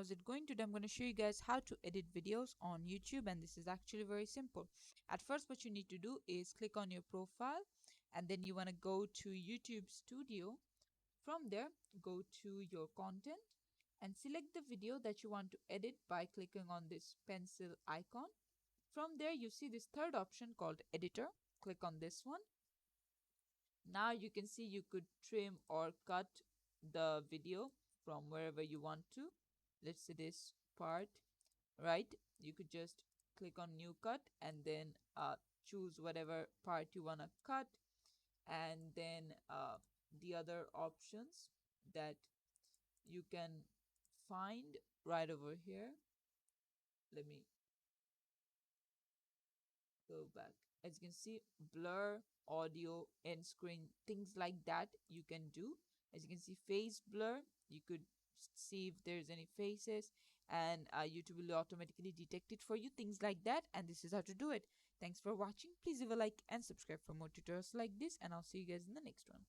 how's it going? Today I'm going to show you guys how to edit videos on YouTube, and this is actually very simple. At first, what you need to do is click on your profile, and then you want to go to YouTube Studio. From there, go to your content and select the video that you want to edit by clicking on this pencil icon. From there, you see this third option called editor. Click on this one. Now you can see you could trim or cut the video from wherever you want to. Let's say this part, right? You could just click on new cut and then choose whatever part you want to cut, and then the other options that you can find right over here. Let me go back. As you can see, blur, audio, end screen, things like that you can do. As you can see, face blur, you could see if there's any faces, and YouTube will automatically detect it for you, things like that. And this is how to do it. Thanks for watching. Please leave a like and subscribe for more tutorials like this, and I'll see you guys in the next one.